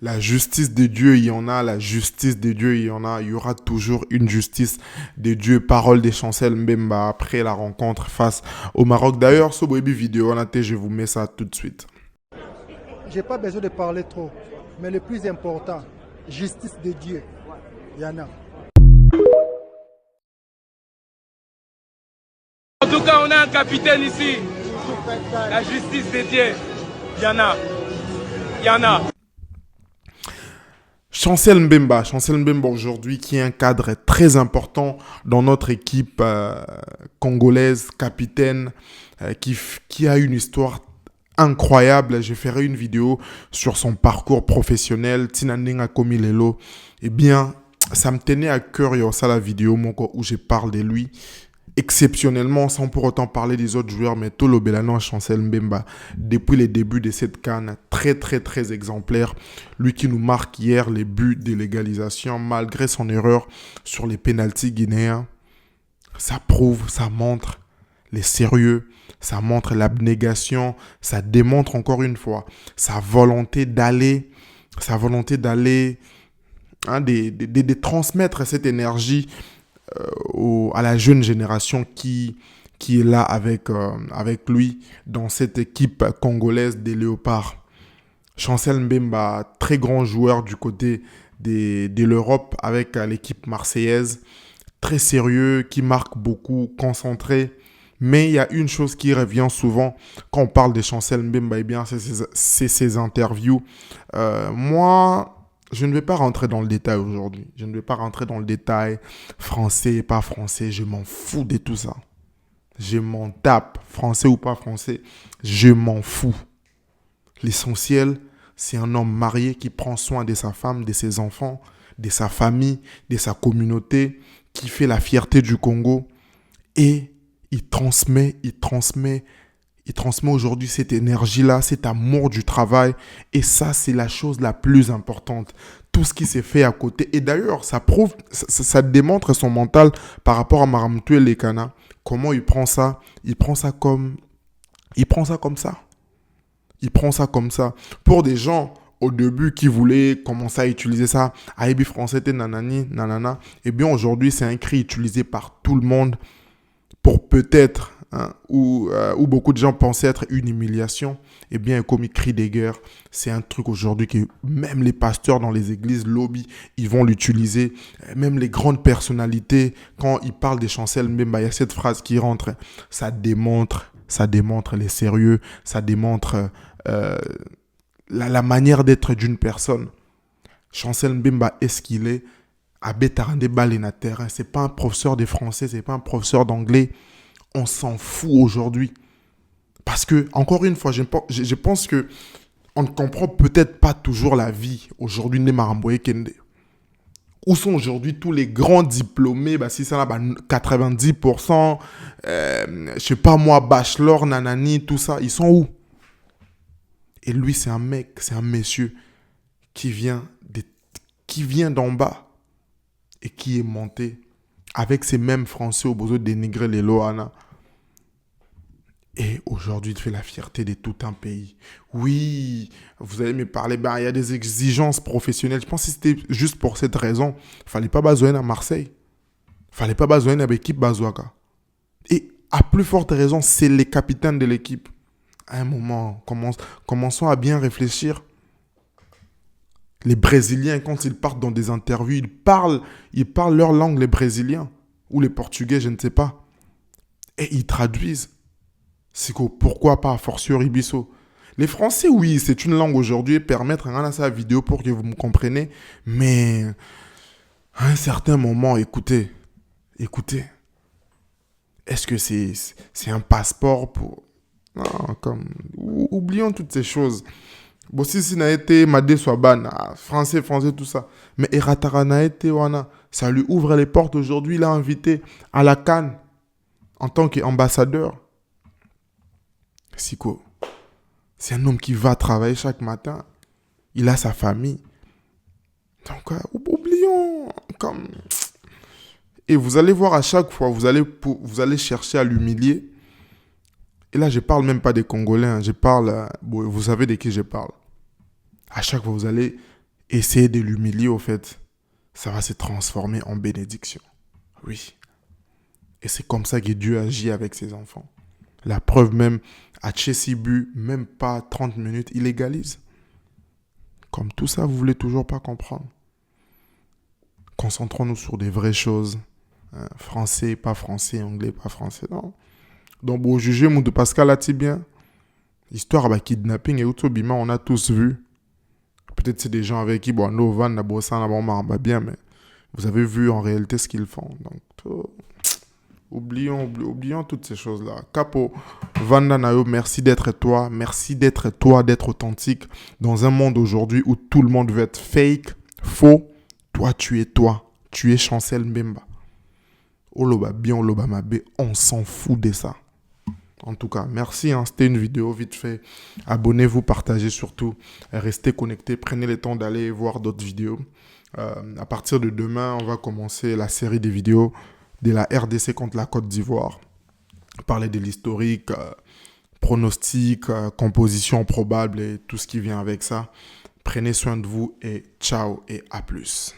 La justice de Dieu, il y en a. La justice de Dieu, il y en a. Il y aura toujours une justice de Dieu. Parole des Chancel Mbemba après la rencontre face au Maroc. D'ailleurs, ce baby vidéo, je vous mets ça tout de suite. J'ai pas besoin de parler trop. Mais le plus important, justice de Dieu. Il y en a. En tout cas, on a un capitaine ici. La justice de Dieu. Il y en a. Il y en a. Chancel Mbemba aujourd'hui qui est un cadre très important dans notre équipe congolaise, capitaine, qui a une histoire incroyable. Je ferai une vidéo sur son parcours professionnel, Tinandinga Komilelo. Eh bien, ça me tenait à cœur, il y a ça la vidéo où je parle de lui. Exceptionnellement, sans pour autant parler des autres joueurs, mais Tolo Belano, Chancel Mbemba, depuis les débuts de cette CAN, très exemplaire. Lui qui nous marque hier les buts de l'égalisation, malgré son erreur sur les pénaltys guinéens. Ça prouve, ça montre les sérieux, ça montre l'abnégation, ça démontre encore une fois sa volonté d'aller, de transmettre cette énergie à la jeune génération qui est là avec lui dans cette équipe congolaise des Léopards. Chancel Mbemba, très grand joueur du côté de l'Europe avec l'équipe marseillaise, très sérieux, qui marque beaucoup, concentré. Mais il y a une chose qui revient souvent quand on parle de Chancel Mbemba, eh bien, c'est ses interviews. Moi, je ne vais pas rentrer dans le détail aujourd'hui. Je ne vais pas rentrer dans le détail français, pas français. Je m'en fous de tout ça. Je m'en tape, français ou pas français. Je m'en fous. L'essentiel, c'est un homme marié qui prend soin de sa femme, de ses enfants, de sa famille, de sa communauté, qui fait la fierté du Congo. Et il transmet aujourd'hui cette énergie-là, cet amour du travail. Et ça, c'est la chose la plus importante. Tout ce qui s'est fait à côté. Et d'ailleurs, ça prouve, ça démontre son mental par rapport à Maramtou Lekana. Comment il prend ça? Il prend ça comme ça. Il prend ça comme ça. Pour des gens, au début, qui voulaient commencer à utiliser ça, Aïbi français, nanani, nanana, eh bien, aujourd'hui, c'est un cri utilisé par tout le monde pour peut-être, où beaucoup de gens pensaient être une humiliation, eh bien, comme il crie des guerres, c'est un truc aujourd'hui que même les pasteurs dans les églises lobby, ils vont l'utiliser. Même les grandes personnalités, quand ils parlent des Chancel Mbemba, il y a cette phrase qui rentre, ça démontre les sérieux, ça démontre la manière d'être d'une personne. Chancel Mbemba est ce qu'il est. Abbé Tarandé Balena terrain. C'est pas un professeur de français, c'est pas un professeur d'anglais. On s'en fout aujourd'hui. Parce que, encore une fois, je pense que on ne comprend peut-être pas toujours la vie aujourd'hui de Maramboye Kende. Où sont aujourd'hui tous les grands diplômés, si ça là, 90%, je sais pas moi, bachelor, nanani, tout ça, ils sont où? Et lui, c'est un mec, c'est un monsieur qui vient d'en bas et qui est monté avec ces mêmes Français au besoin de dénigrer les Loana. Et aujourd'hui, il fait la fierté de tout un pays. Oui, vous allez me parler, il y a des exigences professionnelles. Je pense que c'était juste pour cette raison. Il ne fallait pas bazoyer à Marseille. Il ne fallait pas bazoyer à l'équipe Bazouaka. Et à plus forte raison, c'est les capitaines de l'équipe. À un moment, commençons à bien réfléchir. Les Brésiliens, quand ils partent dans des interviews, ils parlent leur langue, les Brésiliens. Ou les Portugais, je ne sais pas. Et ils traduisent. C'est que pourquoi pas, fortiori Bissau. Les Français, oui, c'est une langue aujourd'hui. Permettre à sa vidéo pour que vous me compreniez. Mais à un certain moment, écoutez. Est-ce que c'est un passeport pour... Non, oublions toutes ces choses. Bon, si n'a été Madé Swabana, français, tout ça. Mais Eratara n'a été Wana. Ça lui ouvre les portes aujourd'hui. Il a invité à la CAN en tant qu'ambassadeur. Siko, c'est un homme qui va travailler chaque matin. Il a sa famille. Donc, oublions. Et vous allez voir à chaque fois, vous allez chercher à l'humilier. Et là, je parle même pas des Congolais. Je parle, vous savez de qui je parle. À chaque fois, vous allez essayez de l'humilier au fait, ça va se transformer en bénédiction. Oui. Et c'est comme ça que Dieu agit avec ses enfants. La preuve même, à Tchessibu, même pas 30 minutes, il égalise. Comme tout ça, vous voulez toujours pas comprendre. Concentrons-nous sur des vraies choses. Français, pas français, anglais, pas français, non. Donc, pour juger, de Pascal a bien. Histoire de kidnapping et Utobima, on a tous vu. Peut-être c'est des gens avec qui, bon, nous, Van, bien, mais vous avez vu en réalité ce qu'ils font. Donc, oublions toutes ces choses-là. Capo, Vanda Nayo, merci d'être toi. Merci d'être toi, d'être authentique. Dans un monde aujourd'hui où tout le monde veut être fake, faux, toi, tu es toi. Tu es Chancel Mbemba. Oloba bien, Oloba Mabé, on s'en fout de ça. En tout cas, merci. C'était une vidéo vite fait. Abonnez-vous, partagez surtout. Restez connectés. Prenez le temps d'aller voir d'autres vidéos. À partir de demain, on va commencer la série des vidéos de la RDC contre la Côte d'Ivoire. Parler de l'historique, pronostic, composition probable et tout ce qui vient avec ça. Prenez soin de vous et ciao et à plus.